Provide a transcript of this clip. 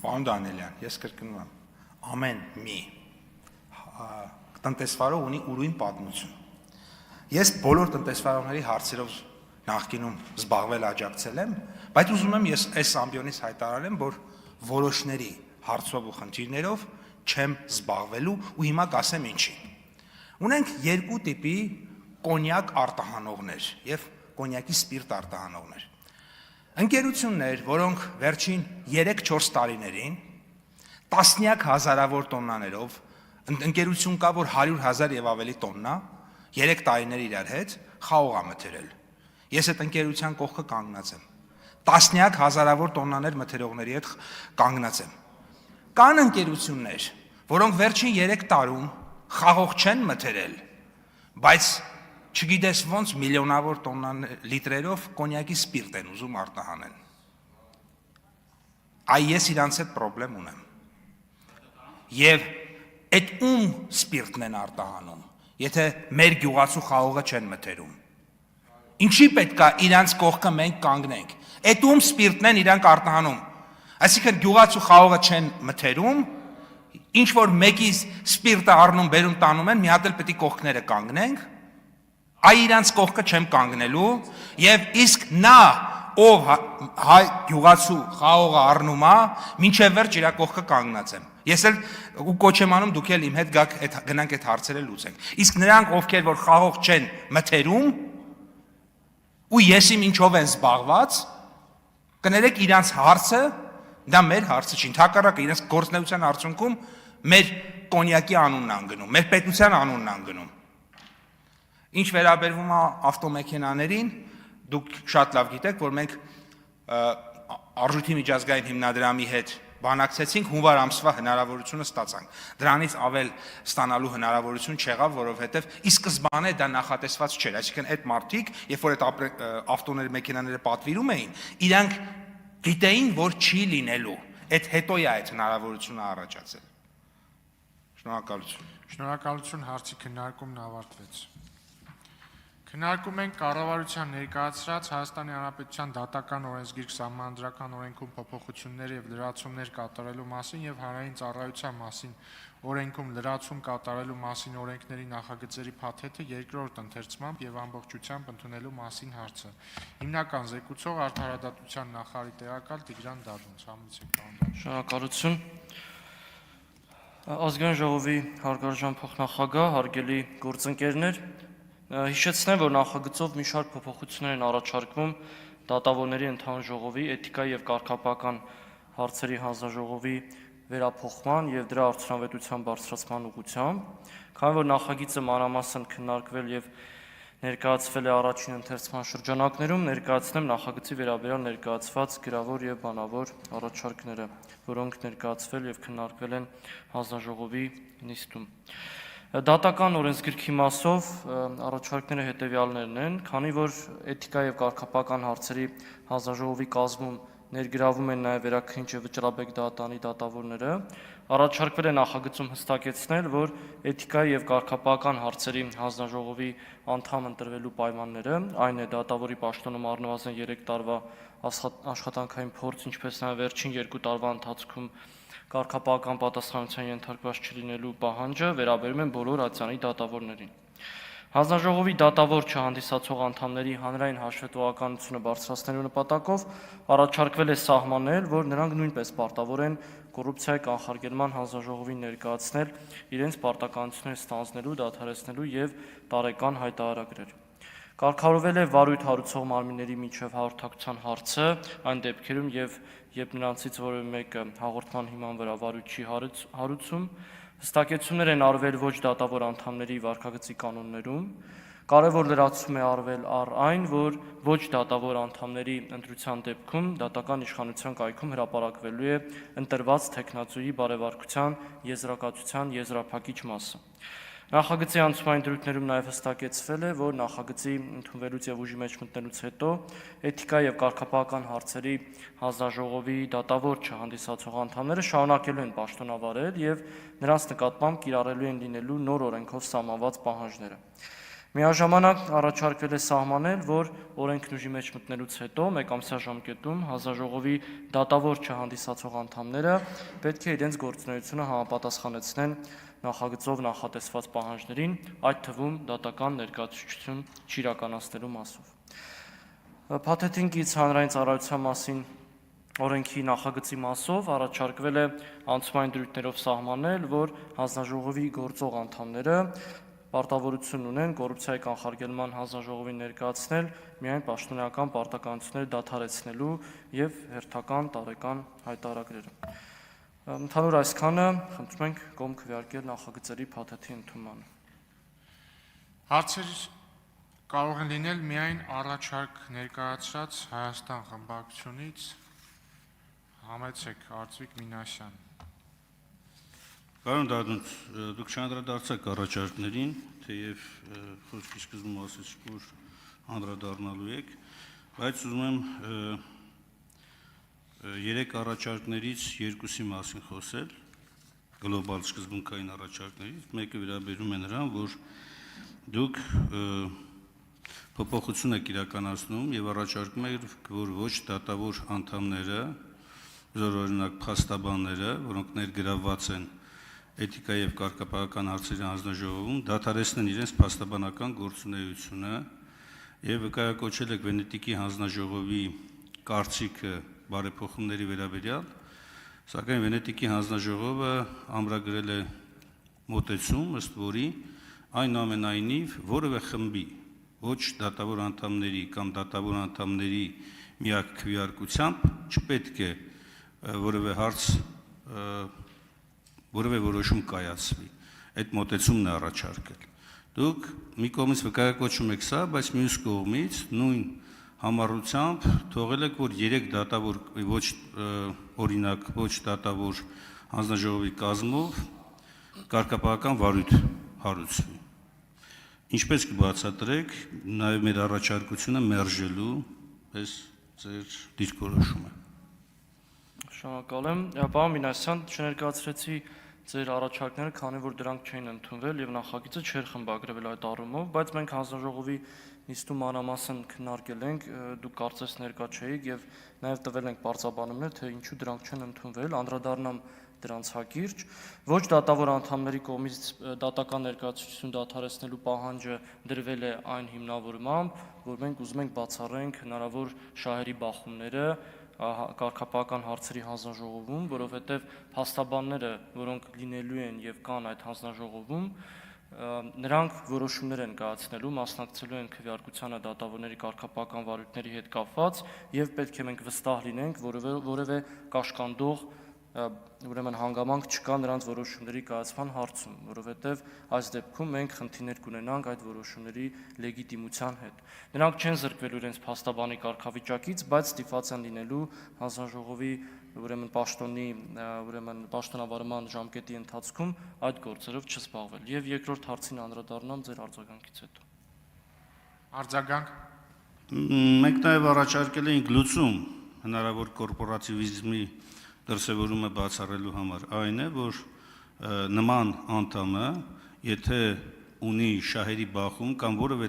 Պարոն Դանիելյան, ես կրկնում եմ, ամեն մի տնտեսվարող ունի ուրույն պատմություն։ Ես բոլոր տնտեսվարողների հարցերով նախկինում զբաղվել աջակցել եմ, բայց ուզում եմ ես այս ամբիոնից հայտարարեմ, որ որոշների հարցով ու խնդիրներով չեմ զբաղվելու ու հիմա կասեմ ինչի։ Ունենք երկու տիպի կոնյակ արտահանողներ եւ կոնյակի սպիրտ արտահանողներ։ Ընկերություններ, որոնք վերջին 3-4 տարիներին տասնյակ հազարավոր տոննաներով, ընկերություն կա, որ 100,000 եւ ավելի տոննա, 3 տարիներ իրար հետ խաղող է մթերել։ Ես այդ ընկերության կողքը կանգնած եմ։ Տասնյակ հազարավոր տոննաներ մթերողների հետ կանգնած եմ։ Կան ընկերություններ, որոնք վերջին 3 տարում խաղող չեն մթերել, բայց չգիտես ոնց միլիոնավոր լիտրերով կոնյակի սպիրտ են ուզում արտահանեն։ Այ ես իրանց հետ պրոբլեմ ունեմ։ Եվ այդ ում սպիրտն են արտահանում, եթե մեր գյուղացու խաղողը չեն մթերում։ Ինչի պետք է իրանց կողքը մենք կանգնենք։ Այդ ում սպիրտն են իրանք արտահանում։ Այսինքն գյուղացու խաղողը չեն մթերում, ինչ որ մեկի սպիրտը առնում, բերում տանում են, մի հատ էլ պետք է կողքները կանգնենք։ Այ իրանց կողքը չեմ կանգնելու, եւ իսկ նա, ով հայ գյուղացու խաղողը առնում է, մինչև վերջ իր կողքը կանգնած եմ։ Ես էլ ու կոչ եմ անում, դուք էլ իմ հետ գաք, գնանք այդ հարցերը լուծենք։ Իսկ նրանք, ովքեր որ խաղող չեն մթերում, ու ես իմ ինչով են զբաղված, կներեք իրանց հարցը, դա մեր հարցը չի, ընդհակառակը իրանց գործունեության արդյունքում մեր կոնյակի անունն են գնում, մեր պետության անունն են գնում։ Ինչ վերաբերվում է ավտոմեքենաներին, դուք շատ լավ գիտեք, որ մենք Արժույթի միջազգային հիմնադրամի հետ բանակցեցինք, հունվար ամսվա հնարավորությունը ստացանք։ Դրանից ավել ստանալու հնարավորություն չեղավ, որովհետև ի սկզբանե դա նախատեսված չէր, այսինքն այդ մարդիկ, երբ որ այդ ավտոների մեքենաները պատվիրում էին, իրանք գիտեին, որ չի լինելու։ Այդ հետո է այդ հնարավորությունը առաջացել։ Շնորհակալություն։ Շնորհակալություն, հարցի քննարկումն ավարտվեց։ Քննարկում ենք կառավարության ներկայացրած Հայաստանի Հանրապետության դատական օրենսգիրք սահմանադրական օրենքում փոփոխություններ եւ լրացումներ կատարելու մասին եւ հանրային ծառայության մասին օրենքում լրացում կատարելու մասին օրենքների նախագծերի փաթեթը երկրորդ ընթերցմամբ եւ ամբողջությամբ ընդունելու մասին հարցը։ Հիմնական զեկուցող Արդարադատության նախարարի տեղակալ Տիգրան Դադոնց, համեցեք պարոն։ Շնորհակալություն։ Ազգային ժողովի հարգարժան փոխնախագահ, հարգելի գործընկերներ, հիշեցնեմ, որ նախագծով մի շարք փոփոխություններ են առաջարկվում դատավորների ընդհանուր ժողովի էթիկայի եւ կարգապահական հարցերի հանձնաժողովի վերափոխման եւ դրա արդյունավետության բարձրացման ուղղությամբ, քանի որ նախագիծը մանրամասն քննարկվել եւ ներկայացվել է առաջին ընթերցման շրջանակներում, ներկայացնեմ նախագծի վերաբերյալ ներկայացված գրավոր եւ բանավոր առաջարկները, որոնք ներկայացվել եւ քննարկվել են հանձնաժողովի նիստում։ Դատական օրենսգիրքի մասով առաջարկները հետևյալներն են, քանի որ էթիկա եւ կարգապահական հարցերի հանձնաժողովի կազմում ներգրավում են նաև վերաքննիչ եւ վճռաբեկ դատանի դատավորները, առաջարկվել է նախագծում հստակեցնել, որ էթիկայի եւ կարգապահական հարցերի հանձնաժողովի անդամ ընտրվելու պայմանները, այն է դատավորի պաշտոնում առնվազն 3 տարվա աշխատանքային փորձ, ինչպես նաև վերջին 2 տարվա ընթացքում կարգապահական պատասխանատվության ենթարկված չլինելու պահանջը վերաբերում են բոլոր ատյանի դատավորներին։ Հանձնաժողովի դատավոր չհանդիսացող անդամների հանրային հաշվետվողականությունը բարձրացնելու նպատակով առաջարկվել է սահմանել, որ նրանք նույնպես պարտավոր են կոռուպցիայի կանխարգելման հանձնաժողովին ներկայացնել իրենց պարտականությունները ստանձնելու, դադարեցնելու եւ տարեկան հայտարարագրեր։ Կարգավորվել է վարույթ հարուցող մարմինների միջև հաղորդակցության հարցը այն դեպքերում, երբ նրանցից որևէ մեկը հաղորդման հիման վրա վարույթ չի հարուցում, հստակեցումներ են արվել ոչ դատավոր անդամների վարքագծի կանոններում, կարևոր լրացում է արվել առ այն, որ ոչ դատավոր անդամների ընտրության դեպքում դատական իշխանության կայքում հրապարակվելու է ընտրված թեկնածուի բարեվարկության եզրակացության եզրափակիչ մասը։ Նախագծի անցումային դրույթներում նաև հստակեցվել է, որ նախագծի ընդունվելուց եւ ուժի մեջ մտնելուց հետո էթիկա եւ կարգապահական հարցերի հանձնաժողովի դատավոր չհանդիսացող անդամները շարունակելու են պաշտոնավարել եւ նրանց նկատմամբ կիրառելու են լինելու նոր օրենքով սահմանված պահանջները։ Միաժամանակ առաջարկվել է սահմանել, որ օրենքն ուժի մեջ մտնելուց հետո մեկամսյա ժամկետում հանձնաժողովի դատավոր չհանդիսացող անդամները պետք է իրենց գործունեությունը համապատասխանեցնեն նախագծով նախատեսված պահանջներին, այդ թվում դատական ներկայացուցչություն չիրականացնելու մասով։ Փաթեթինգից հանրային ծառայության մասին օրենքի նախագծի մասով առաջարկվել է անցումային դրույթներով սահմանել, որ հանձնաժողովի գործող անդամները պարտավորություն ունեն կոռուպցիայի կանխարգելման հանձնաժողովին ներկայացնել միայն պաշտոնական պարտականությունները դադարեցնելու եւ հերթական տարեկան հայտարարները։ Ընդհանուր այսքանը խնդրում ենք կողմ քվեարկել նախագծերի փաթեթի ընդունմանը։ Հարցեր կարող են լինել միայն առաջարկ ներկայացրած Հայաստան խմբակցությունից Համեցեք Արծվիկ Մինասյան։ Պարոն Դադունց, դուք չանդրադարձաք առաջարկներին, թեև խոսքի սկզբում ասեցիք, որ անդրադառնալու եք, բայց ուզում եմ երեք առաջարկներից երկուսի մասին խոսել, գլոբալ սկզբունքային առաջարկներից, մեկը վերաբերում է նրան, որ դուք փոփոխություն եք իրականացնում եւ առաջարկում եք, որ ոչ դատավոր անդամները, օրինակ փաստաբանները, որոնք ներգրավված են էթիկա եւ կարգապահական հարցերի հանձնաժողովում, դադարեցնեն իրենց փաստաբանական գործունեությունը եւ վկայակոչել եք Վենետիկի հանձնաժողովի կարծիքը բարեփոխումների վերաբերյալ, սակայն Վենետիկի հանձնաժողովը ամրագրել է մոտեցում, ըստ որի այնուամենայնիվ որևէ խմբի ոչ դատավոր անդամների կամ դատավոր անդամների միակ քվեարկությամբ չպետք է որևէ հարց որևէ որոշում կայացվի։ Այդ մոտեցումն է առաջարկել։ Դուք մի կողմից վկայակոչում եք սա, բայց մյուս կողմից նույն համառությամբ թողել եք, որ 3 դատավոր ոչ օրինակ ոչ դատավոր հանձնաժողովի կազմով կարգապահական վարույթ հարուցվի։ Ինչպես կբացատրեք նաև մեր առաջարկությունը մերժելու այս ձեր դիրքորոշումը։ Շնորհակալ եմ։ Պարոն Մինասյան, չներկայացրեցի ձեր առաջարկները, քանի որ դրանք չէին ընդունվել եւ նախագիծը չէր խմբագրվել այդ առումով, բայց մենք հանձնաժողովի նիստում մանրամասն քննարկել ենք, դուք կարծես ներկա չէիք եւ նաեւ տվել ենք բարձաբանումներ, թե ինչու դրանք չեն ընդունվել, անդրադառնամ դրանց հակիրճ, ոչ դատավոր անդամների կողմից դատական ներկայացուցիչություն դադարեցնելու պահանջը դրվել է այն հիմնավորմամբ, որ մենք ուզում ենք բացառենք հնարավոր շահերի բախումները կարգապահական հարցերի հանձնաժողովում, որովհետև փաստաբանները, որոնք լինելու են եւ կան այդ հանձնաժողովում, նրանք որոշումներ են կայացնելու, մասնակցելու են քվեարկությանը դատավորների կարգապահական վարույթների հետ կապված եւ պետք է մենք վստահ լինենք, որևէ կաշկանդող ուրեմն հանգամանք չկա նրանց որոշումների կայացման հարցում, որովհետև այս դեպքում մենք խնդիրներ կունենանք այդ որոշումների լեգիտիմության հետ։ Նրանք չեն զրկվելու իրենց փաստաբանի կարգավիճակից, բայց ստիպված են լինելու հանձնաժողովի ուրեմն պաշտոնի պաշտոնավարման ժամկետի ընթացքում այդ գործերով չզբաղվել։ Եվ երկրորդ հարցին անդրադառնամ ձեր արձագանքից հետո։ Արձագանք։ Մենք նաև առաջարկել էինք լուծում հնարավոր կորպորատիվիզմի դրսևորումը բացառելու համար, այն է, որ նման անդամը, եթե ունի շահերի բախում կամ որևէ